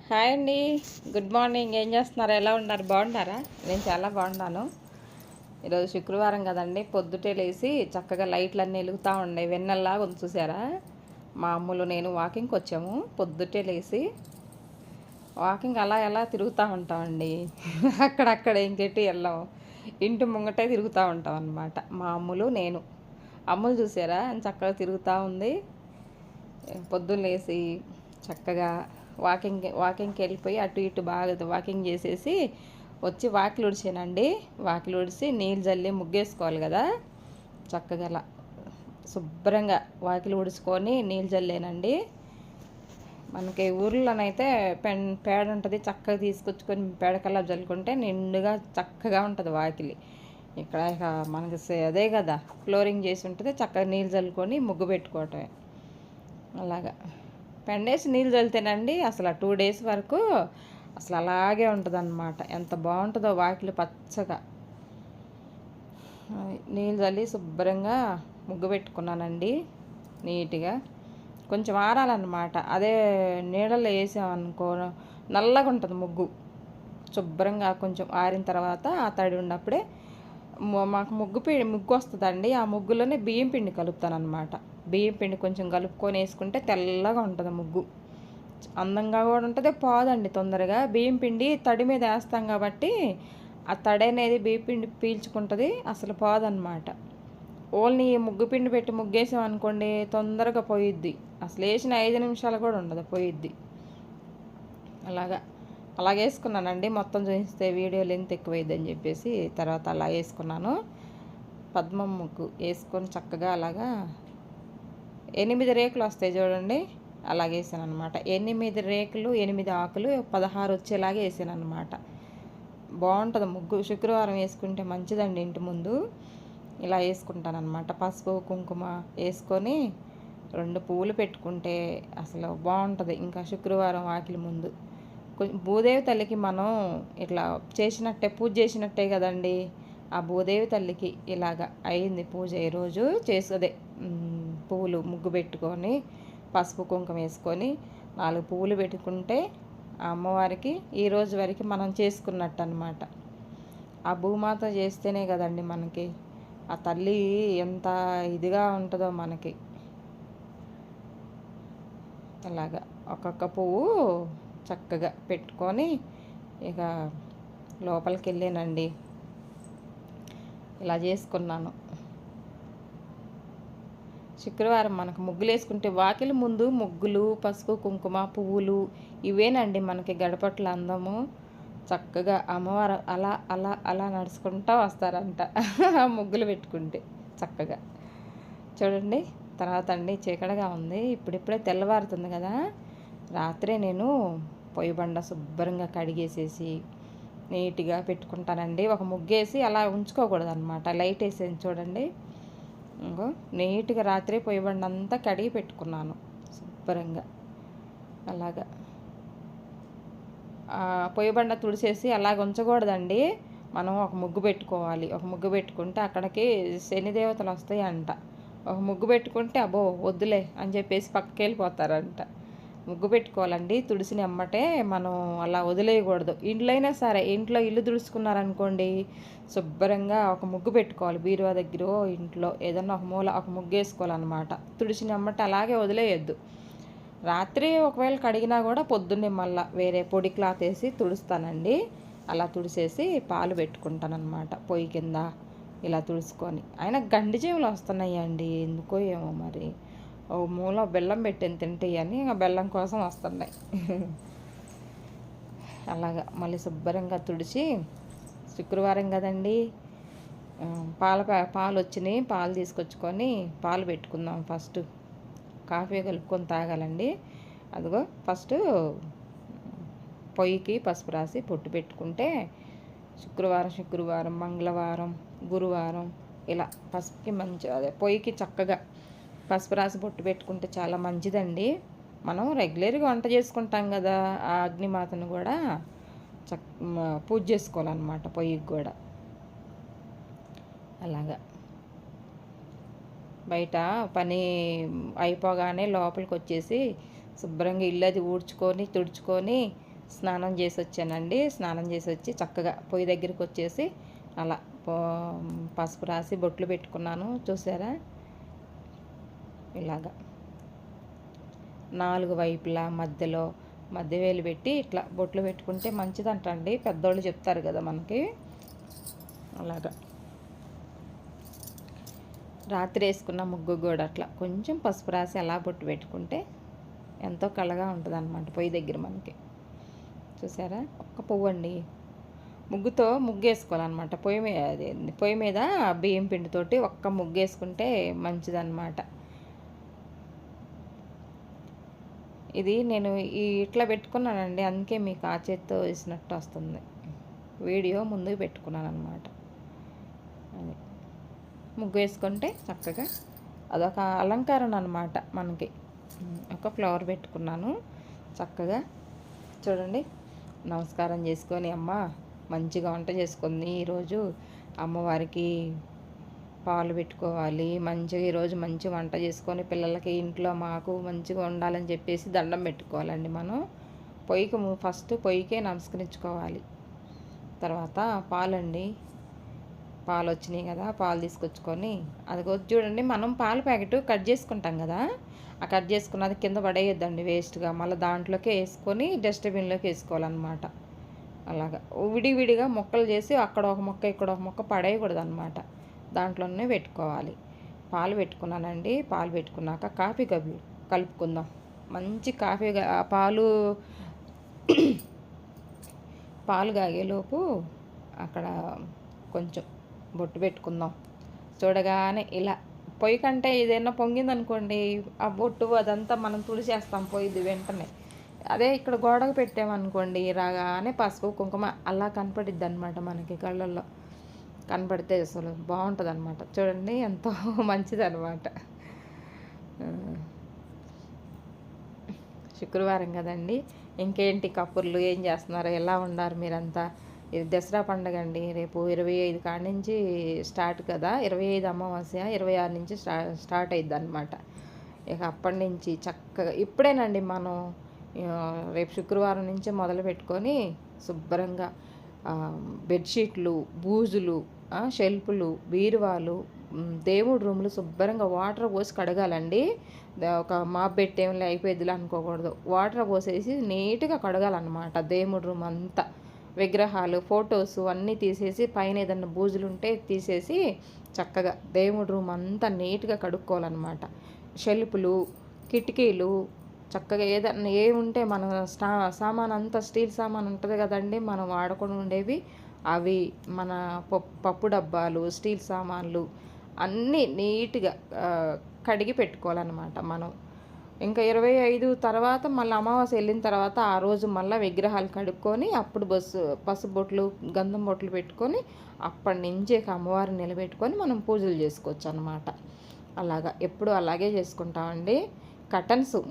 Hi అండి. Good morning. ఏం చేస్తున్నారు? ఎలా ఉన్నారు? బాగున్నారా? నేను చాలా బాగున్నాను. ఈరోజు శుక్రవారం కదండి. పొద్దుటే లేచి చక్కగా లైట్లన్నీ వెలుగుతూ ఉన్నాయి. వెన్నెల్లాగా ఉంది చూసారా? మా అమ్ములు నేను వాకింగ్కి వచ్చాము. పొద్దుటే లేచి వాకింగ్ అలా ఎలా తిరుగుతూ ఉంటామండి. అక్కడక్కడ ఇంకెట్టి వెళ్ళాం. ఇంటి ముంగటే తిరుగుతూ ఉంటాం అన్నమాట. మా అమ్ములు నేను. అమ్ములు చూసారా చక్కగా తిరుగుతూ ఉంది. పొద్దున్న లేచి చక్కగా వాకింగ్కి వెళ్ళిపోయి అటు ఇటు బాగా వాకింగ్ చేసేసి వచ్చి వాకిలి ఉడిచానండి. వాకిలి ఉడిచి నీళ్ళు జల్లి ముగ్గేసుకోవాలి కదా. చక్కగా అలా శుభ్రంగా వాకిలి ఉడుచుకొని నీళ్ళు జల్లేనండి. మనకి ఊర్లోనైతే పేడ ఉంటుంది, చక్కగా తీసుకొచ్చుకొని పేడకల్లా జల్లుకుంటే నిండుగా చక్కగా ఉంటుంది వాకిలి. ఇక్కడ మనకి అదే కదా, ఫ్లోరింగ్ చేసి ఉంటుంది. చక్కగా నీళ్ళు జల్లుకొని ముగ్గు పెట్టుకోవటమే. అలాగా పెండేసి నీళ్ళు చల్లితేనండి అసలు 2 days వరకు అసలు అలాగే ఉంటుంది అన్నమాట. ఎంత బాగుంటుందో వాకిలి పచ్చగా. నీళ్ళు చల్లి శుభ్రంగా ముగ్గు పెట్టుకున్నానండి నీట్గా. కొంచెం ఆరాలన్నమాట. అదే నీళ్ళలో వేసామనుకో నల్లగా ఉంటుంది ముగ్గు. శుభ్రంగా కొంచెం ఆరిన తర్వాత ఆ తడి ఉన్నప్పుడే మాకు ముగ్గు వస్తుందండి. ఆ ముగ్గులోనే బియ్యం పిండి కలుపుతానమాట. బియ్యం పిండి కొంచెం కలుపుకొని వేసుకుంటే తెల్లగా ఉంటుంది ముగ్గు. అందంగా కూడా ఉంటుంది, పోదండి తొందరగా. బియ్యం పిండి తడి మీద వేస్తాం కాబట్టి ఆ తడి అనేది బియ్యం పిండి పీల్చుకుంటుంది, అసలు పోదన్నమాట. ఓన్లీ ముగ్గు పిండి పెట్టి ముగ్గేసాం అనుకోండి తొందరగా పోయిద్ది. అసలు వేసిన 5 నిమిషాలు కూడా ఉండదు, పోయిద్ది. అలాగే వేసుకున్నానండి. మొత్తం చూపిస్తే వీడియో లెంత్ ఎక్కువైద్దని చెప్పేసి తర్వాత అలా వేసుకున్నాను. పద్మం ముగ్గు వేసుకొని చక్కగా అలాగా 8 రేకులు వస్తాయి చూడండి, అలాగే వేసాను అనమాట. 8 రేకులు 8 ఆకులు 16 వచ్చేలాగే వేసాను అనమాట. బాగుంటుంది ముగ్గు. శుక్రవారం వేసుకుంటే మంచిదండి ఇంటి ముందు. ఇలా వేసుకుంటాను అనమాట. పసుపు కుంకుమ వేసుకొని 2 పువ్వులు పెట్టుకుంటే అసలు బాగుంటుంది. ఇంకా శుక్రవారం వాకిలి ముందు భూదేవి తల్లికి మనం ఇట్లా చేసినట్టే పూజ చేసినట్టే కదండి. ఆ భూదేవి తల్లికి ఇలాగ అయింది పూజ ఈరోజు. అదే పువ్వులు ముగ్గు పెట్టుకొని పసుపు కుంకుమ వేసుకొని 4 పువ్వులు పెట్టుకుంటే ఆ అమ్మవారికి ఈరోజు వరకు మనం చేసుకున్నట్టు అనమాట. ఆ భూమాత చేస్తేనే కదండి మనకి ఆ తల్లి ఎంత ఇదిగా ఉంటుందో మనకి. అలాగా ఒక్కొక్క పువ్వు చక్కగా పెట్టుకొని ఇక లోపలికి వెళ్ళానండి. ఇలా చేసుకున్నాను. శుక్రవారం మనకు ముగ్గులు వేసుకుంటే వాకిలి ముందు ముగ్గులు, పసుపు కుంకుమ, పువ్వులు ఇవేనండి మనకి గడపట్ల అందము. చక్కగా అమ్మవారు అలా అలా అలా నడుచుకుంటూ వస్తారంట ముగ్గులు పెట్టుకుంటే చక్కగా. చూడండి తర్వాత అండి చీకటిగా ఉంది. ఇప్పుడిప్పుడే తెల్లవారుతుంది కదా. రాత్రే నేను పొయ్యి బండ శుభ్రంగా కడిగేసేసి నీట్గా పెట్టుకుంటానండి. ఒక ముగ్గేసి అలా ఉంచుకోకూడదు అనమాట. లైట్ వేసేది చూడండి. ఇంకో నీట్గా రాత్రి పొయ్యి బండ అంతా కడిగి పెట్టుకున్నాను శుభ్రంగా. అలాగా పొయ్యి బండ తుడిసేసి అలాగ ఉంచకూడదండి. మనం ఒక ముగ్గు పెట్టుకోవాలి. ఒక ముగ్గు పెట్టుకుంటే అక్కడికి శని దేవతలు వస్తాయంట. ఒక ముగ్గు పెట్టుకుంటే అబ్బో వద్దులే అని చెప్పేసి పక్కకి వెళ్ళిపోతారంట. ముగ్గు పెట్టుకోవాలండి. తుడిసిన ఎమ్మటే మనం అలా వదిలేయకూడదు. ఇంట్లో అయినా సరే, ఇంట్లో ఇల్లు తుడుచుకున్నారనుకోండి శుభ్రంగా ఒక ముగ్గు పెట్టుకోవాలి. బీరువా దగ్గర ఇంట్లో ఏదన్నా ఒక మూల ఒక ముగ్గు వేసుకోవాలన్నమాట. తుడిచిన ఎమ్మటే అలాగే వదిలేయొద్దు. రాత్రి ఒకవేళ కడిగినా కూడా పొద్దున్నే మళ్ళీ వేరే పొడి క్లాత్ వేసి తుడుస్తానండి. అలా తుడిసేసి పాలు పెట్టుకుంటానమాట పొయ్యి కింద ఇలా తుడుచుకొని. అయినా గండి జీవులు వస్తున్నాయండి ఎందుకో ఏమో మరి. ఓ మూల బెల్లం పెట్టిన తింటే అని బెల్లం కోసం వస్తున్నాయి. అలాగా మళ్ళీ శుభ్రంగా తుడిచి శుక్రవారం కదండి. పాలు వచ్చినాయి, పాలు తీసుకొచ్చుకొని పాలు పెట్టుకుందాం. ఫస్ట్ కాఫీ కలుపుకొని తాగాలండి. అదిగో ఫస్ట్ పొయ్యికి పసుపు రాసి పొట్టు పెట్టుకుంటే శుక్రవారం మంగళవారం గురువారం ఇలా పసుపుకి అదే పొయ్యికి చక్కగా పసుపు రాసి పొట్టు పెట్టుకుంటే చాలా మంచిదండి. మనం రెగ్యులర్గా వంట చేసుకుంటాం కదా, ఆ అగ్నిమాతను కూడా పూజ చేసుకోవాలన్నమాట పొయ్యికి కూడా. అలాగా బయట పని అయిపోగానే లోపలికి వచ్చేసి శుభ్రంగా ఇల్లు అది ఊడ్చుకొని తుడుచుకొని స్నానం చేసి వచ్చానండి. స్నానం చేసి వచ్చి చక్కగా పొయ్యి దగ్గరికి వచ్చేసి అలా పసుపు రాసి బొట్లు పెట్టుకున్నాను. చూసారా, ఇలాగా 4 వైపులా మధ్యలో మధ్యవేలు పెట్టి ఇట్లా బొట్లు పెట్టుకుంటే మంచిదంటండి, పెద్దోళ్ళు చెప్తారు కదా మనకి. అలాగా రాత్రి వేసుకున్న ముగ్గు కూడా అట్లా కొంచెం పసుపు రాసి అలా బొట్టు పెట్టుకుంటే ఎంతో కళగా ఉంటుంది అన్నమాట పొయ్యి దగ్గర మనకి. చూసారా, ఒక్క పువ్వు అండి, ముగ్గుతో ముగ్గేసుకోవాలన్నమాట. పొయ్యి మీద బియ్యం పిండితోటి ఒక్క ముగ్గేసుకుంటే మంచిదన్నమాట. ఇది నేను ఇట్లా పెట్టుకున్నానండి, అందుకే మీకు ఆ చేత్తో వేసినట్టు వస్తుంది. వీడియో ముందుకు పెట్టుకున్నాను అనమాట. అది ముగ్గు వేసుకుంటే చక్కగా అదొక అలంకరణ అనమాట మనకి. ఒక ఫ్లవర్ పెట్టుకున్నాను చక్కగా. చూడండి, నమస్కారం చేసుకొని అమ్మ మంచిగా వంట చేసుకుంది ఈరోజు, అమ్మవారికి పాలు పెట్టుకోవాలి, మంచిగా ఈరోజు మంచి వంట చేసుకొని పిల్లలకి ఇంట్లో మాకు మంచిగా ఉండాలని చెప్పేసి దండం పెట్టుకోవాలండి. మనం ఫస్ట్ పొయ్యికే నమస్కరించుకోవాలి. తర్వాత పాలండి, పాలు వచ్చినాయి కదా, పాలు తీసుకొచ్చుకొని అది చూడండి, మనం పాల ప్యాకెట్ కట్ చేసుకుంటాం కదా, ఆ కట్ చేసుకున్నది కింద పడేయొద్దండి వేస్ట్గా, మళ్ళీ దాంట్లోకి వేసుకొని డస్ట్బిన్లోకి వేసుకోవాలన్నమాట. అలాగా విడివిడిగా మొక్కలు చేసి అక్కడ ఒక మొక్క ఇక్కడ ఒక మొక్క పడేయకూడదు అనమాట, దాంట్లోనే పెట్టుకోవాలి. పాలు పెట్టుకున్నానండి. పాలు పెట్టుకున్నాక కాఫీ కలుపుకుందాం. మంచి కాఫీ పాలు కాగేలోపు అక్కడ కొంచెం బొట్టు పెట్టుకుందాం. చూడగానే ఇలా పొయ్యి కంటే ఏదైనా పొంగిందనుకోండి, ఆ బొట్టు అదంతా మనం తుడిచేస్తాం పొయ్యిది వెంటనే. అదే ఇక్కడ గోడకు పెట్టామనుకోండి, రాగానే పసుపు కుంకుమ అలా కనపడిద్ది అనమాట మనకి, కళ్ళల్లో కనపడితే అసలు బాగుంటుంది అనమాట. చూడండి, ఎంతో మంచిది అనమాట. శుక్రవారం కదండి, ఇంకేంటి కప్పుర్లు ఏం చేస్తున్నారు, ఎలా ఉన్నారు మీరంతా? ఇది దసరా పండుగ అండి, రేపు 25 కాడి నుంచి స్టార్ట్ కదా, 25 అమావాస్య, 26 నుంచి స్టార్ట్ అయ్యిద్ది అనమాట. ఇక అప్పటి నుంచి చక్కగా ఇప్పుడేనండి మనం రేపు శుక్రవారం నుంచి మొదలు పెట్టుకొని శుభ్రంగా బెడ్షీట్లు, బూజులు, షెల్ఫ్లు, బీరువాలు, దేవుడి రూములు శుభ్రంగా వాటర్ పోసి కడగాలండి. ఒక మాప్ పెట్టేమిలే అయిపోయిద్దిలా అనుకోకూడదు, వాటర్ పోసేసి నీట్గా కడగాలన్నమాట. దేవుడి రూమ్ అంతా, విగ్రహాలు, ఫొటోస్ అన్నీ తీసేసి పైన ఏదన్నా బూజులు ఉంటే తీసేసి చక్కగా దేవుడి రూమ్ అంతా నీట్గా కడుక్కోవాలన్నమాట. షెల్ఫ్లు, కిటికీలు చక్కగా ఏదన్నా ఏముంటే మన సామాన్ అంతా స్టీల్ సామాన్ ఉంటుంది కదండి, మనం వాడుకొని ఉండేవి అవి, మన పప్పు డబ్బాలు, స్టీల్ సామాన్లు అన్నీ నీట్గా కడిగి పెట్టుకోవాలన్నమాట మనం. ఇంకా 25 తర్వాత మళ్ళీ అమావాస్య వెళ్ళిన తర్వాత ఆ రోజు మళ్ళీ విగ్రహాలు కడుక్కొని అప్పుడు పసుపు బొట్లు, గంధం బొట్లు పెట్టుకొని అప్పటి నుంచి అమ్మవారిని నిలబెట్టుకొని మనం పూజలు చేసుకోవచ్చు అన్నమాట. అలాగా ఎప్పుడు అలాగే చేసుకుంటామండి.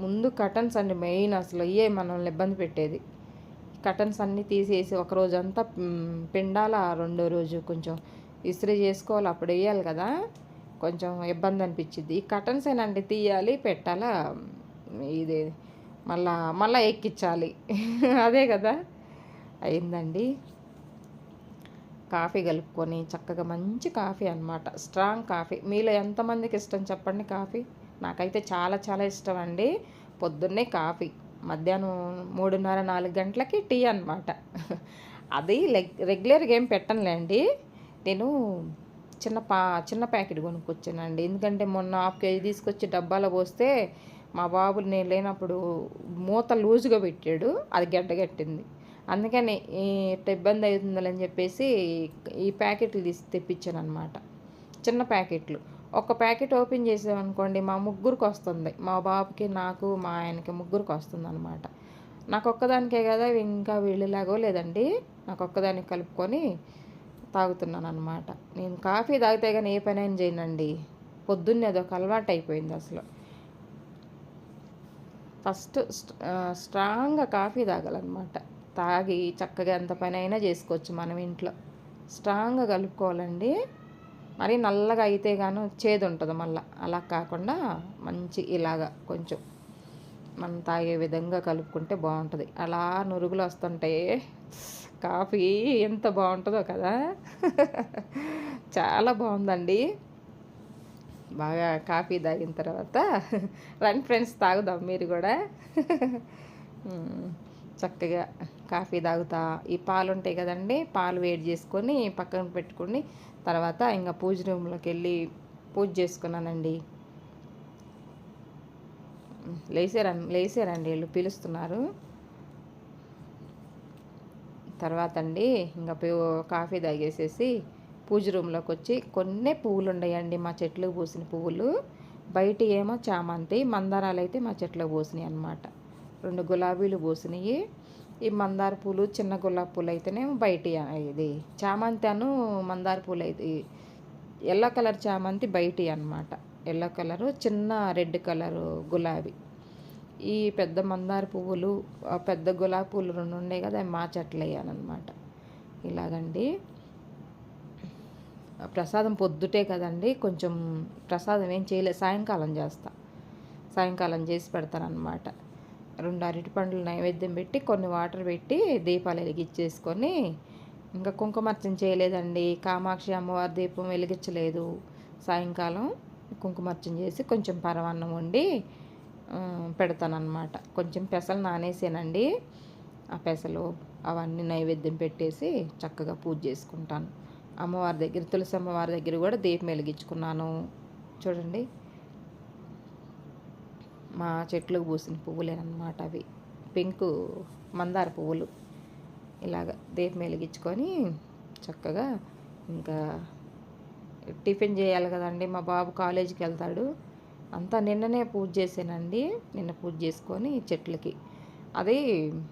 ముందు కర్టన్స్ అండి మెయిన్, అసలు ఇవే మనల్ని ఇబ్బంది పెట్టేది. కర్టన్స్ అన్నీ తీసేసి ఒకరోజంతా పిండాల, రెండో రోజు కొంచెం ఇస్త్రీ చేసుకోవాలి, అప్పుడు వేయాలి కదా, కొంచెం ఇబ్బంది అనిపించింది. ఈ కర్టన్స్ ఏనండి తీయాలి, పెట్టాలా, ఇది మళ్ళా ఎక్కించాలి అదే కదా అయిందండి. కాఫీ కలుపుకొని చక్కగా మంచి కాఫీ అనమాట, స్ట్రాంగ్ కాఫీ. మీలో ఎంతమందికి ఇష్టం చెప్పండి కాఫీ? నాకైతే చాలా చాలా ఇష్టం అండి. పొద్దున్నే కాఫీ, మధ్యాహ్నం 3:30, 4 గంటలకి టీ అనమాట. అది రెగ్యులర్గా ఏం పెట్టనులేండి, నేను చిన్న ప్యాకెట్ కొనుక్కొచ్చానండి. ఎందుకంటే మొన్న 1/2 కేజీ తీసుకొచ్చి డబ్బాలో పోస్తే మా బాబు నేను లేనప్పుడు మూత లూజుగా పెట్టాడు, అది గడ్డగట్టింది. అందుకని ఇట్లా ఇబ్బంది అవుతుందని చెప్పేసి ఈ ప్యాకెట్లు తెప్పించాను అనమాట, చిన్న ప్యాకెట్లు. ఒక ప్యాకెట్ ఓపెన్ చేసామనుకోండి మా ముగ్గురికి వస్తుంది, మా బాబుకి, నాకు, మా ఆయనకి ముగ్గురికి వస్తుంది అనమాట. నాకు ఒక్కదానికే కదా, ఇంకా వీళ్ళలాగో లేదండి, నాకు ఒక్కదానికి కలుపుకొని తాగుతున్నాను అనమాట. నేను కాఫీ తాగితే కానీ ఏ పని అయినా చేయనండి, పొద్దున్నే అదొక అలవాటు అయిపోయింది అసలు. ఫస్ట్ స్ట్రాంగ్గా కాఫీ తాగాలన్నమాట, తాగి చక్కగా ఎంత పని అయినా చేసుకోవచ్చు మనం ఇంట్లో. స్ట్రాంగ్గా కలుపుకోవాలండి, మరి నల్లగా అయితే గాను చేదు ఉంటుంది మళ్ళీ, అలా కాకుండా మంచి ఇలాగా కొంచెం మనం తాగే విధంగా కలుపుకుంటే బాగుంటుంది. అలా నురుగులు వస్తుంటే కాఫీ ఎంత బాగుంటుందో కదా. చాలా బాగుందండి. బాగా కాఫీ తాగిన తర్వాత రండి ఫ్రెండ్స్, తాగుదాం మీరు కూడా. చక్కగా కాఫీ తాగుతా ఈ పాలు ఉంటాయి కదండి, పాలు వేడి చేసుకొని పక్కన పెట్టుకొని తర్వాత ఇంకా పూజ రూమ్లోకి వెళ్ళి పూజ చేసుకున్నానండి. లేసారండి వీళ్ళు పిలుస్తున్నారు. తర్వాత అండి ఇంకా కాఫీ తాగేసేసి పూజ రూమ్లోకి వచ్చి కొన్ని పువ్వులు ఉన్నాయండి, మా చెట్లకు పూసిన పువ్వులు. బయట ఏమో చామంతి, మందారాలు అయితే మా చెట్లకు పూసినాయి అన్నమాట. 2 గులాబీలు పూసినాయి. ఈ మందార పూలు, చిన్న గులాబీ పూలు అయితేనేమో బయట. ఇది చామంతి అను మందార పూలు అయితే ఎల్లో కలర్ చామంతి బయట అన్నమాట. ఎల్లో కలరు, చిన్న రెడ్ కలరు గులాబీ. ఈ పెద్ద మందార పువ్వులు, పెద్ద గులాబీ పువ్వులు 2 ఉన్నాయి కదా, అవి మా చెట్లు అయ్యానమాట. ఇలాగండి ప్రసాదం పొద్దుటే కదండి, కొంచెం ప్రసాదం ఏం చేయలేదు, సాయంకాలం చేస్తా. సాయంకాలం చేసి పెడతానమాట. 2 అరటిపండ్లు నైవేద్యం పెట్టి కొన్ని వాటర్ పెట్టి దీపాలు వెలిగించేసుకొని, ఇంకా కుంకుమార్చన చేయలేదండి. కామాక్షి అమ్మవారి దీపం వెలిగించలేదు. సాయంకాలం కుంకుమార్చన చేసి కొంచెం పరమాన్నం వండి పెడతానమాట. కొంచెం పెసలు నానేసానండి. ఆ పెసలు అవన్నీ నైవేద్యం పెట్టేసి చక్కగా పూజ చేసుకుంటాను. అమ్మవారి దగ్గర, తులసి అమ్మవారి దగ్గర కూడా దీపం వెలిగించుకున్నాను. చూడండి, మా చెట్లకు పూసిన పువ్వులేనమాట అవి, పింకు మందార పువ్వులు. ఇలాగ దీపం వెలిగించుకొని చక్కగా ఇంకా టిఫిన్ చేయాలి కదండి. మా బాబు కాలేజీకి వెళ్తాడు. అంతా నిన్ననే పూజ చేసానండి. నిన్న పూజ చేసుకొని చెట్లకి, అది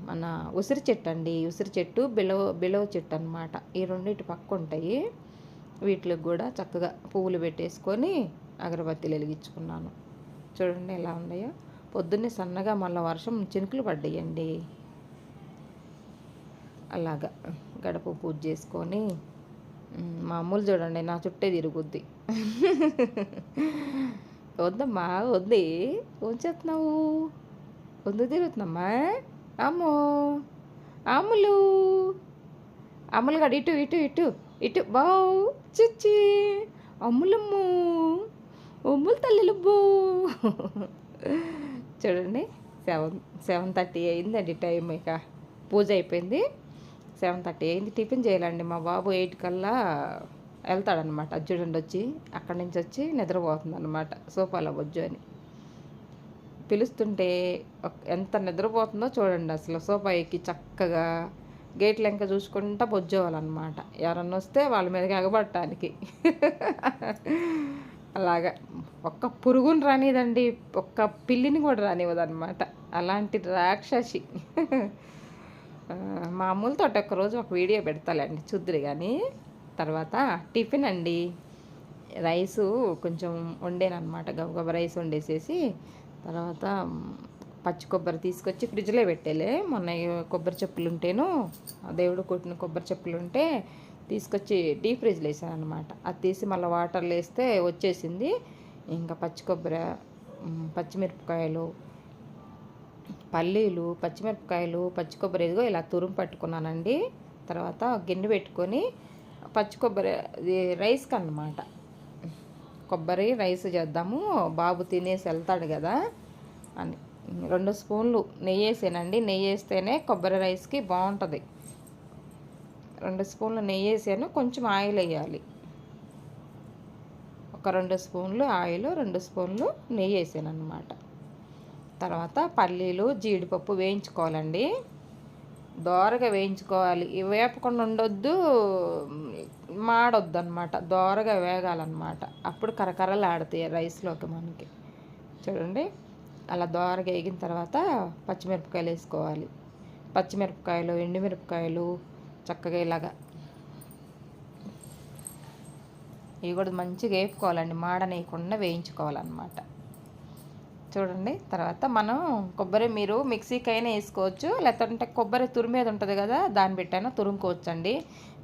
మన ఉసిరి చెట్టు అండి, ఉసిరి చెట్టు, బిలవ చెట్టు అనమాట. ఈ రెండింటి పక్క ఉంటాయి. వీటికి కూడా చక్కగా పువ్వులు పెట్టేసుకొని అగరబత్తీలు వెలిగించుకున్నాను. చూడండి ఎలా ఉన్నాయో. పొద్దున్నే సన్నగా మళ్ళీ వర్షం చినుకులు పడ్డాయండి. అలాగా గడప పూజ చేసుకొని మా అమ్ములు చూడండి నా చుట్టే తిరుగుద్ది. వద్దమ్మా, వద్ది ఉంచేస్తున్నావు, వద్దు తిరుగుతున్నామ్మా. అమ్మో అమ్ములు, అమ్ములు గడు ఇటు ఇటు ఇటు ఇటు బావు చిచ్చి అమ్ములమ్ము, అమ్ములు తల్లిలుబ్బు. చూడండి 7:30 అయిందండి టైం. ఇక పూజ అయిపోయింది, 7:30 అయింది. టిఫిన్ చేయాలండి. మా బాబు 8 కల్లా వెళ్తాడనమాట. చూడండి వచ్చి అక్కడి నుంచి వచ్చి నిద్రపోతుంది అనమాట, సోఫాలో బొజ్జు అని పిలుస్తుంటే ఎంత నిద్రపోతుందో చూడండి. అసలు సోఫా ఎక్కి చక్కగా గేట్ల ఇంకా చూసుకుంటా బొజ్జోవాలన్నమాట. ఎవరన్నా వస్తే వాళ్ళ మీదకి ఎగబడటానికి. అలాగా ఒక్క పురుగుని రానిదండి, ఒక్క పిల్లిని కూడా రానివ్వదన్నమాట. అలాంటి రాక్షసి. మా అమ్ములతో ఒక్కరోజు ఒక వీడియో పెడతాలండి, చూద్దరు కానీ. తర్వాత టిఫిన్ అండి, రైసు కొంచెం వండానమాట. గబగబ రైస్ వండేసేసి తర్వాత పచ్చి కొబ్బరి తీసుకొచ్చి ఫ్రిడ్జ్లో పెట్టేలే. మొన్న కొబ్బరి చెప్పులు ఉంటేను, దేవుడు కొట్టిన కొబ్బరి చెప్పులు ఉంటే తీసుకొచ్చి డీప్ ఫ్రిడ్జ్లో వేసాను అనమాట. అది తీసి మళ్ళీ వాటర్లో వేస్తే వచ్చేసింది. ఇంకా పచ్చి కొబ్బరి, పచ్చిమిరపకాయలు, పల్లీలు, పచ్చిమిరపకాయలు, పచ్చి కొబ్బరి ఇదిగో ఇలా తురుము పట్టుకున్నానండి. తర్వాత గిన్నె పెట్టుకొని పచ్చి కొబ్బరి రైస్కి అన్నమాట, కొబ్బరి రైస్ చేద్దాము, బాబు తినేసి వెళ్తాడు కదా అని 2 స్పూన్లు నెయ్యి వేసానండి. నెయ్యి వేస్తేనే కొబ్బరి రైస్కి బాగుంటుంది. 2 స్పూన్లు నెయ్యి వేసాను. కొంచెం ఆయిల్ వేయాలి. ఒక 2 స్పూన్లు ఆయిల్, 2 స్పూన్లు నెయ్యి వేసాను అన్నమాట. తర్వాత పల్లీలు, జీడిపప్పు వేయించుకోవాలండి. దోరగా వేయించుకోవాలి. వేపకుండా ఉండొద్దు, మాడొద్దు అనమాట. దోరగా వేగాలన్నమాట. అప్పుడు కరకరలు ఆడతాయి రైస్లోకి మనకి. చూడండి అలా దోరగా వేగిన తర్వాత పచ్చిమిరపకాయలు వేసుకోవాలి. పచ్చిమిరపకాయలు, ఎండుమిరపకాయలు చక్కగా ఇలాగా ఇవి కూడా మంచిగా వేపుకోవాలండి, మాడనేయకుండా వేయించుకోవాలన్నమాట. చూడండి తర్వాత మనం కొబ్బరి మీరు మిక్సీకైనా వేసుకోవచ్చు, లేదంటే కొబ్బరి తురిమేది ఉంటుంది కదా దాన్ని పెట్టైనా తురుముకోవచ్చు అండి.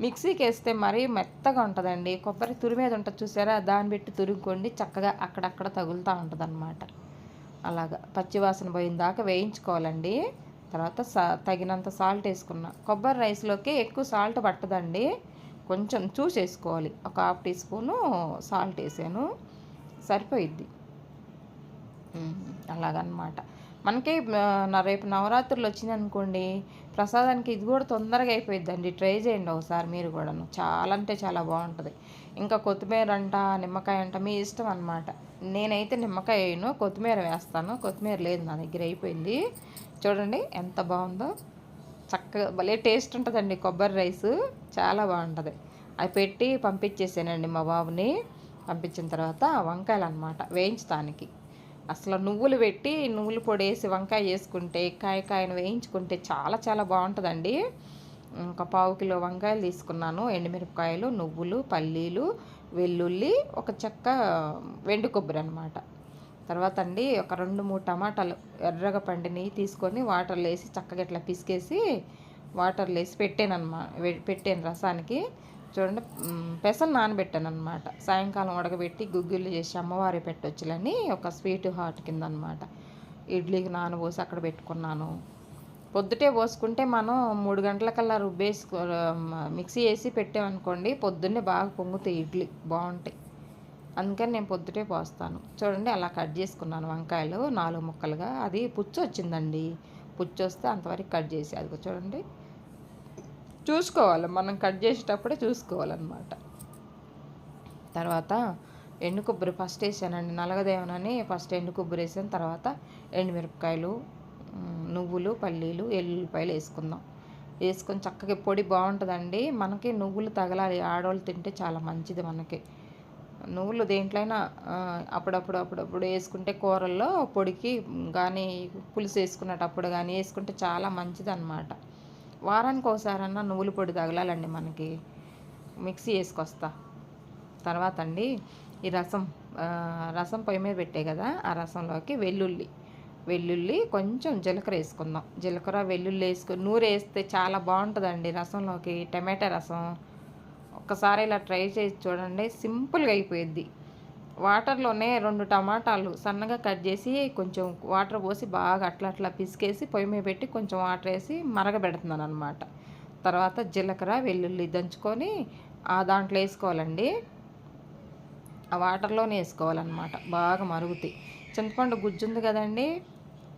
మిక్సీకి వేస్తే మరీ మెత్తగా ఉంటుందండి. కొబ్బరి తురిమేది ఉంటుంది చూసారా, దాన్ని పెట్టి తురుముకోండి, చక్కగా అక్కడక్కడ తగులుతూ ఉంటుంది అన్నమాట. అలాగా పచ్చివాసన పోయిన దాకా వేయించుకోవాలండి. తర్వాత తగినంత సాల్ట్ వేసుకున్నా. కొబ్బరి రైస్లోకి ఎక్కువ సాల్ట్ పట్టదండి, కొంచెం చూసేసుకోవాలి. ఒక హాఫ్ టీ స్పూను సాల్ట్ వేసాను, సరిపోయిద్ది. అలాగనమాట. మనకి రేపు నవరాత్రులు వచ్చిందనుకోండి, ప్రసాదానికి ఇది కూడా తొందరగా అయిపోయిద్దండి. ట్రై చేయండి ఒకసారి మీరు కూడాను, చాలా అంటే చాలా బాగుంటుంది. ఇంకా కొత్తిమీర అంట, నిమ్మకాయ అంట మీ ఇష్టం అనమాట. నేనైతే నిమ్మకాయ వేయను, కొత్తిమీర వేస్తాను. కొత్తిమీర లేదు నా దగ్గర, అయిపోయింది. చూడండి ఎంత బాగుందో, చక్కగా భలే టేస్ట్ ఉంటుందండి కొబ్బరి రైసు, చాలా బాగుంటుంది. అది పెట్టి పంపించేసానండి మా బాబుని. పంపించిన తర్వాత వంకాయలు అనమాట వేయించడానికి. అసలు నువ్వులు పెట్టి నువ్వుల పొడి వేసి వంకాయ వేసుకుంటే, కాయను వేయించుకుంటే చాలా చాలా బాగుంటుందండి. ఒక పావు కిలో వంకాయలు తీసుకున్నాను, ఎండుమిరపకాయలు, నువ్వులు, పల్లీలు, వెల్లుల్లి, ఒక చెక్క వెండి కొబ్బరి అనమాట. తర్వాత అండి ఒక 2-3 టమాటాలు ఎర్రగా పండినవి తీసుకొని వాటర్లో వేసి చక్కగా ఇట్లా పిసికేసి వాటర్లో వేసి పెట్టాను రసానికి. చూడండి, పెసలు నానబెట్టాను అనమాట. సాయంకాలం ఉడకబెట్టి గుగ్గిళ్ళు చేసి అమ్మవారి పెట్టొచ్చులని ఒక స్వీట్ హార్ట్ కింద అనమాట. ఇడ్లీకి నానబోసి అక్కడ పెట్టుకున్నాను. పొద్దుటే పోసుకుంటే మనం 3 గంటలకల్లా మిక్సీ వేసి పెట్టామనుకోండి, పొద్దున్నే బాగా పొంగుతాయి ఇడ్లీ, బాగుంటాయి. అందుకని నేను పొద్దుటే పోస్తాను. చూడండి అలా కట్ చేసుకున్నాను వంకాయలు 4 ముక్కలుగా. అది పుచ్చు వచ్చిందండి, పుచ్చు వస్తే అంతవరకు కట్ చేసి, అది చూడండి చూసుకోవాలి, మనం కట్ చేసేటప్పుడే చూసుకోవాలన్నమాట. తర్వాత ఎండు కొబ్బరి ఫస్ట్ వేసానండి, నలగదేవనని ఫస్ట్ ఎండు కొబ్బరి వేసాను. తర్వాత ఎండుమిరపకాయలు, నువ్వులు, పల్లీలు, ఎల్లుల్లిపాయలు వేసుకుందాం. వేసుకొని చక్కగా పొడి బాగుంటుందండి. మనకి నువ్వులు తగలాలి, ఆడవాళ్ళు తింటే చాలా మంచిది మనకి. నువ్వులు దేంట్లైనా అప్పుడప్పుడు వేసుకుంటే కూరల్లో పొడికి కానీ, పులుసు వేసుకునేటప్పుడు కానీ వేసుకుంటే చాలా మంచిది అన్నమాట. వారానికి ఒకసారన్నా నువ్వుల పొడి తగలాలండి మనకి. మిక్సీ వేసుకొస్తా. తర్వాత అండి ఈ రసం పొయ్యి మీద పెట్టే కదా, ఆ రసంలోకి వెల్లుల్లి కొంచెం జీలకర్ర వేసుకుందాం. జీలకర్ర వెల్లుల్లి వేసుకొని నూరు వేస్తే చాలా బాగుంటుందండి రసంలోకి. టమాటా రసం ఒక్కసారి ఇలా ట్రై చేసి చూడండి, సింపుల్గా అయిపోయిద్ది. వాటర్లోనే 2 టమాటాలు సన్నగా కట్ చేసి కొంచెం వాటర్ పోసి బాగా అట్లా పిసికేసి పొయ్యి మీద పెట్టి కొంచెం వాటర్ వేసి మరగబెడుతున్నాను అనమాట. తర్వాత జీలకర్ర, వెల్లుల్లి దంచుకొని దాంట్లో వేసుకోవాలండి. ఆ వాటర్లోనే వేసుకోవాలన్నమాట, బాగా మరుగుతాయి. చింతపండు గుజ్జు ఉంది కదండి,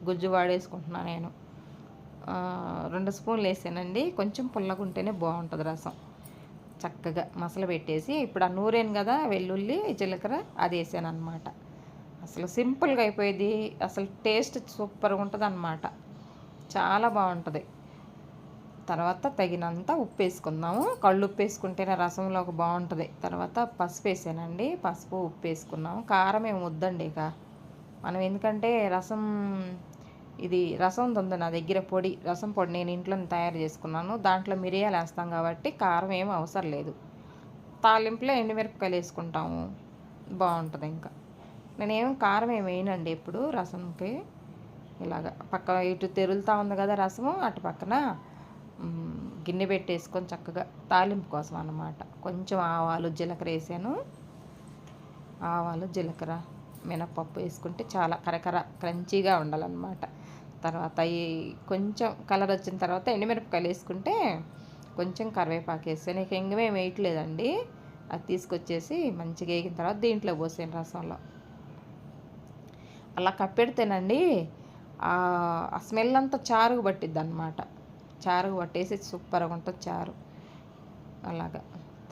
గుజ్జు వాడేసుకుంటున్నాను నేను. 2 స్పూన్లు వేసానండి. కొంచెం పుల్లగా ఉంటేనే బాగుంటుంది రసం. చక్కగా మసలు పెట్టేసి ఇప్పుడు ఆ నూరేను కదా వెల్లుల్లి, జీలకర్ర, అది వేసాను అనమాట. అసలు సింపుల్గా అయిపోయేది, అసలు టేస్ట్ సూపర్గా ఉంటుంది అన్నమాట, చాలా బాగుంటుంది. తర్వాత తగినంత ఉప్పు వేసుకుందాము. కళ్ళు ఉప్పు వేసుకుంటేనే రసంలోకి బాగుంటుంది. తర్వాత పసుపు వేసానండి, పసుపు ఉప్పు వేసుకున్నాము. కారం ఏమి వద్దండి ఇక మనం, ఎందుకంటే రసం ఉంది నా దగ్గర, రసం పొడి నేను ఇంట్లో తయారు చేసుకున్నాను. దాంట్లో మిరియాలు వేస్తాం కాబట్టి కారం ఏమి అవసరం లేదు. తాలింపులో ఎండుమిరపకాయలు వేసుకుంటాము, బాగుంటుంది. ఇంకా నేనేం కారం ఏమి వేయనండి ఎప్పుడు రసంకి. ఇలాగ పక్క ఇటు తెరులుతూ ఉంది కదా రసము, అటు పక్కన గిన్నె పెట్టేసుకొని చక్కగా తాలింపు కోసం అన్నమాట. కొంచెం ఆవాలు, జీలకర్ర వేసాను. ఆవాలు, జీలకర్ర, మినపప్పు వేసుకుంటే చాలా క్రంచీగా ఉండాలన్నమాట. తర్వాత కొంచెం కలర్ వచ్చిన తర్వాత ఎండుమిరపకాయలు వేసుకుంటే కొంచెం కరివేపాకు వేసాను. ఇక ఇంకేమేమి వేయట్లేదండి. అది తీసుకొచ్చేసి మంచిగా వేగిన తర్వాత దీంట్లో పోసాను రసంలో. అలా కప్పెడితేనండి ఆ స్మెల్ అంతా చారుగు పట్టిద్ది అనమాట. చారుగు పట్టేసి సూపర్గా ఉంటుంది చారు. అలాగా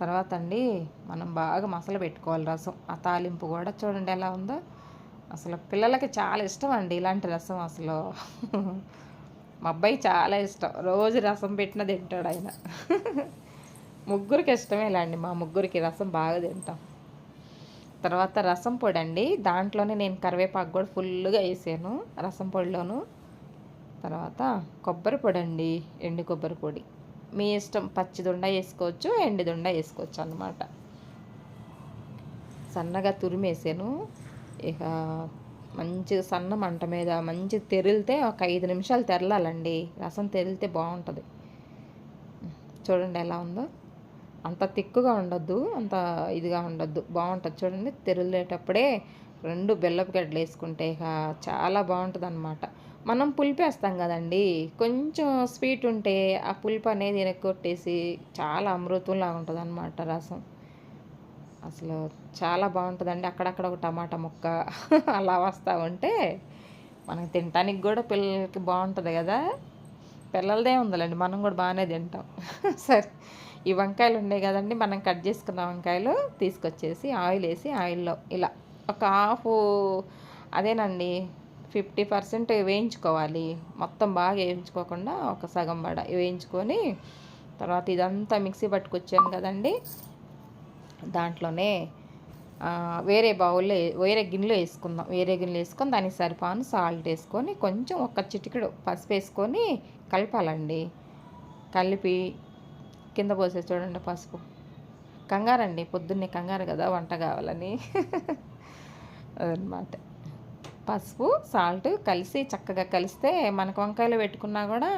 తర్వాత అండి మనం బాగా మసాలా పెట్టుకోవాలి రసం. ఆ తాలింపు కూడా చూడండి ఎలా ఉందో. అసలు పిల్లలకి చాలా ఇష్టం అండి ఇలాంటి రసం. అసలు మా అబ్బాయి చాలా ఇష్టం, రోజు రసం పెట్టిన తింటాడు ఆయన. ముగ్గురికి ఇష్టమేలాండి, మా ముగ్గురికి రసం బాగా తింటాం. తర్వాత రసం పొడి అండి, దాంట్లోనే నేను కరివేపాకు కూడా ఫుల్గా వేసాను రసం పొడిలోను. తర్వాత కొబ్బరి పొడి అండి, ఎండు కొబ్బరి పొడి మీ ఇష్టం, పచ్చిదుండ వేసుకోవచ్చు, ఎండిదుండ వేసుకోవచ్చు అన్నమాట. సన్నగా తురిమేసాను. ఇక మంచిగా సన్న మంట మీద మంచి తెరిలితే ఒక 5 నిమిషాలు తెరలాలండి. రసం తెరిలితే బాగుంటుంది. చూడండి ఎలా ఉందో, అంత తిక్కుగా ఉండొద్దు, అంత ఇదిగా ఉండొద్దు, బాగుంటుంది. చూడండి తెరిలేటప్పుడే 2 బెల్లపు గడ్డలు వేసుకుంటే ఇక చాలా బాగుంటుంది. మనం పులిపేస్తాం కదండి, కొంచెం స్వీట్ ఉంటే ఆ పులుపు అనేది ఇరగొట్టేసి చాలా అమృతంలా ఉంటుంది రసం. అసలు చాలా బాగుంటుందండి. అక్కడక్కడ ఒక టమాటా ముక్క అలా వస్తూ ఉంటే మనకి తినటానికి కూడా పిల్లలకి బాగుంటుంది కదా. పిల్లలదే ఉందిలేండి, మనం కూడా బాగానే తింటాం. సరే, ఈ వంకాయలు ఉన్నాయి కదండి, మనం కట్ చేసుకున్న వంకాయలు తీసుకొచ్చేసి ఆయిల్ వేసి ఆయిల్లో ఇలా ఒక హాఫ్, అదేనండి, 50% వేయించుకోవాలి. మొత్తం బాగా వేయించుకోకుండా ఒక సగం బడ వేయించుకొని తర్వాత ఇదంతా మిక్సీ పట్టుకొచ్చాను కదండి, దాంట్లోనే వేరే బౌల్లో వేరే గిన్నెలో వేసుకుందాం. వేరే గిన్నెలో వేసుకొని దానికి సరిపాను సాల్ట్ వేసుకొని కొంచెం ఒక చిటికెడు పసుపు వేసుకొని కలపాలండి. కలిపి కింద పోసే చూడండి పసుపు. కంగారండి, పొద్దున్నే కంగారు కదా వంట కావాలని. అదనమాట. పసుపు సాల్ట్ కలిసి చక్కగా కలిస్తే మనకు వంకాయలు పెట్టుకున్నా కూడా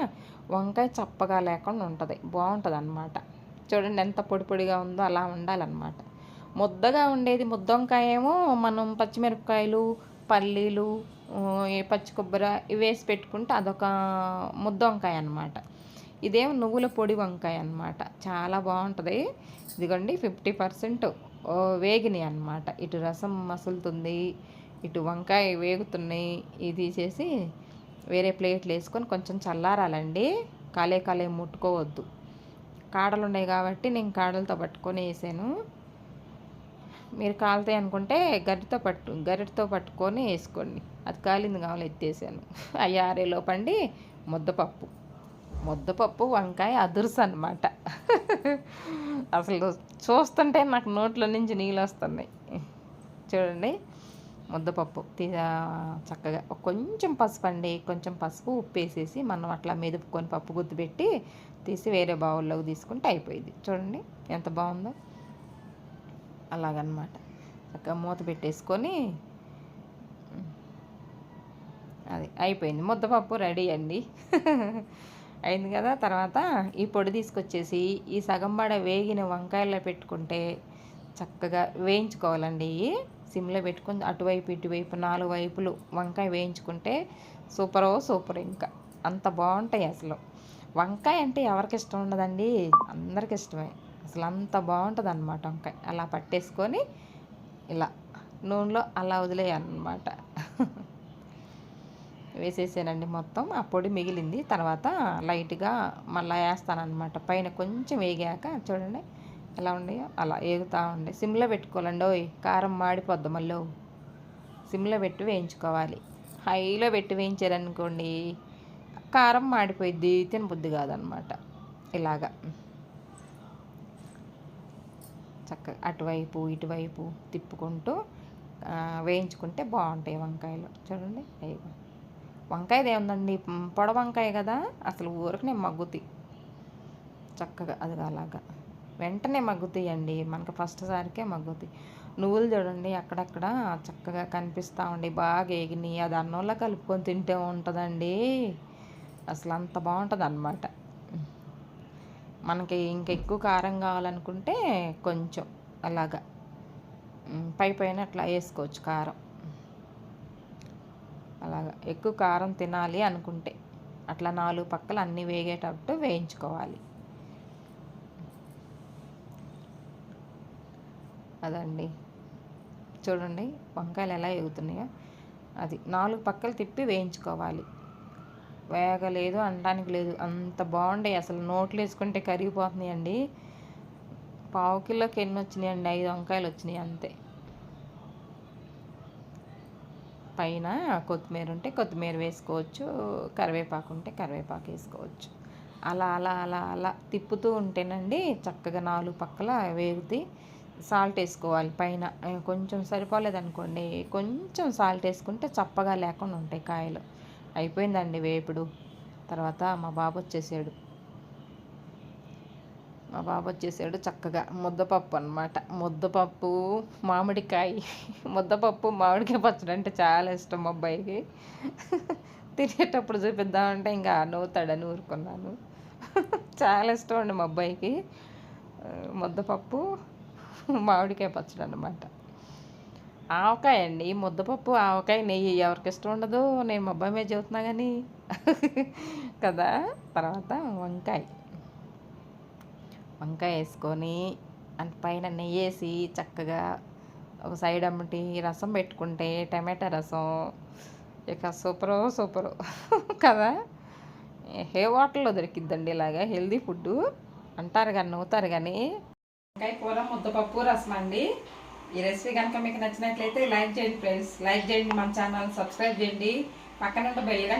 వంకాయ చప్పగా లేకుండా ఉంటుంది, బాగుంటుంది అన్నమాట. చూడండి ఎంత పొడి పొడిగా ఉందో అలా ఉండాలన్నమాట. ముద్దగా ఉండేది ముద్ద వంకాయ ఏమో మనం పచ్చిమిరపకాయలు, పల్లీలు, పచ్చి కొబ్బరి ఇవి వేసి పెట్టుకుంటే అదొక ముద్ద వంకాయ అన్నమాట. ఇదేమో నువ్వుల పొడి వంకాయ అన్నమాట, చాలా బాగుంటుంది. ఇదిగోండి 50% వేగినాయి అన్నమాట. ఇటు రసం మసులుతుంది, ఇటు వంకాయ వేగుతున్నాయి. ఇది తీసేసి వేరే ప్లేట్లు వేసుకొని కొంచెం చల్లారాలండి. కాలే ముట్టుకోవద్దు. కాడలు ఉన్నాయి కాబట్టి నేను కాడలతో పట్టుకొని వేసాను. మీరు కాలుతాయి అనుకుంటే గరిటతో పట్టుకొని వేసుకోండి. అది కాలింది కావాలి ఎత్తేసాను. అవి ఆరేలోపండి ముద్దపప్పు వంకాయ అదుర్స్ అనమాట. అసలు చూస్తుంటే నాకు నోట్లో నుంచి నీళ్ళు వస్తున్నాయి. చూడండి, ముద్దపప్పు చక్కగా కొంచెం పసుపు అండి, కొంచెం పసుపు ఉప్పు వేసేసి మనం అట్లా మెదుపుకొని పప్పు గుత్తి పెట్టి తీసి వేరే బౌల్లోకి తీసుకుంటే అయిపోయింది. చూడండి ఎంత బాగుందో. అలాగనమాట. చక్కగా మూత పెట్టేసుకొని అది అయిపోయింది, ముద్దపప్పు రెడీ అండి. అయింది కదా. తర్వాత ఈ పొడి తీసుకొచ్చేసి ఈ సగం బడ వేగిన వంకాయల్లో పెట్టుకుంటే చక్కగా వేయించుకోవాలండి. సిమ్లో పెట్టుకొని అటువైపు ఇటువైపు 4 వైపులు వంకాయ వేయించుకుంటే సూపర్. ఇంకా అంత బాగుంటాయి అసలు. వంకాయ అంటే ఎవరికి ఇష్టం ఉండదండి, అందరికి ఇష్టమే. అసలు అంత బాగుంటుంది అన్నమాట వంకాయ. అలా పట్టేసుకొని ఇలా నూనెలో అలా వదిలేయాలన్నమాట. వేసేసానండి మొత్తం. ఆ పొడి మిగిలింది, తర్వాత లైట్గా మళ్ళీ వేస్తానన్నమాట. పైన కొంచెం వేగాక చూడండి ఎలా ఉన్నాయో అలా వేగుతూ ఉండే. సిమ్లో పెట్టుకోవాలండి. కారం మాడిపోద్ది మళ్ళీ. సిమ్లో పెట్టి వేయించుకోవాలి. హైలో పెట్టి వేయించారనుకోండి కారం మాడిపోయిద్ది, తినబుద్ధి కాదనమాట. ఇలాగా చక్కగా అటువైపు ఇటువైపు తిప్పుకుంటూ వేయించుకుంటే బాగుంటాయి వంకాయలు. చూడండి, వంకాయది ఏముందండి, పొడ వంకాయ కదా, అసలు ఊరికనే మగ్గుతాయి చక్కగా. అది అలాగా వెంటనే మగ్గుతాయండి, మనకు ఫస్ట్ సారికే మగ్గుతాయి. నువ్వులు చూడండి అక్కడక్కడ చక్కగా కనిపిస్తూ ఉండి బాగా ఎగినాయి. అది అన్నంలో కలుపుకొని తింటే ఉంటుందండి, అసలు అంత బాగుంటుంది అన్నమాట. మనకి ఇంకా ఎక్కువ కారం కావాలనుకుంటే కొంచెం అలాగా పైన అట్లా వేసుకోవచ్చు కారం. అలాగా ఎక్కువ కారం తినాలి అనుకుంటే అట్లా 4 పక్కలు అన్నీ వేగేటట్టు వేయించుకోవాలి. అదండి, చూడండి వంకాయలు ఎలా ఎగుతున్నాయో. అది 4 పక్కలు తిప్పి వేయించుకోవాలి. వేగలేదు అనడానికి లేదు, అంత బాగుంటాయి అసలు. నోట్లు వేసుకుంటే కరిగిపోతున్నాయండి. పావు కిలోకి ఎన్ని వచ్చినాయండి, 5 వంకాయలు వచ్చినాయి అంతే. పైన కొత్తిమీర ఉంటే కొత్తిమీర వేసుకోవచ్చు, కరివేపాకు ఉంటే కరివేపాకు వేసుకోవచ్చు. అలా అలా అలా అలా తిప్పుతూ ఉంటేనండి చక్కగా 4 పక్కల వేగుతాయి. సాల్ట్ వేసుకోవాలి పైన. కొంచెం సరిపోలేదనుకోండి కొంచెం సాల్ట్ వేసుకుంటే చప్పగా లేకుండా ఉంటాయి కాయలు. అయిపోయిందండి వేపుడు. తర్వాత మా బాబు వచ్చేసాడు చక్కగా. ముద్దపప్పు అనమాట, ముద్దపప్పు మామిడికాయ. ముద్దపప్పు మామిడికాయ పచ్చడి అంటే చాలా ఇష్టం మా అబ్బాయికి. తినేటప్పుడు చూపిద్దామంటే ఇంకా నవ్వుతాడని ఊరుకున్నాను. చాలా ఇష్టం అండి మా అబ్బాయికి ముద్దపప్పు మామిడికాయ పచ్చడి అనమాట. ఆవకాయ అండి, ముద్దపప్పు, ఆవకాయ, నెయ్యి. ఎవరికి ఇష్టం ఉండదు? నేను మా అబ్బాయి మీద చెబుతున్నా కానీ కదా. తర్వాత వంకాయ వంకాయ వేసుకొని అంత పైన నెయ్యి వేసి చక్కగా ఒక సైడ్ అమ్మటి రసం పెట్టుకుంటే టమాటా రసం ఇక సూపరు సూపరు కదా. ఏ హోటల్లో దొరికిద్దండి ఇలాగా హెల్దీ ఫుడ్ అంటారు కానీ నవ్వుతారు కానీ. వంకాయ కూర ముద్దపప్పు రసం అండి. ఈ రెసిపీ కనుక మీకు నచ్చినట్లయితే లైక్ చేయండి ఫ్రెండ్స్, లైక్ చేయండి, మన ఛానల్ సబ్స్క్రైబ్ చేయండి, పక్కన ఉన్న బెల్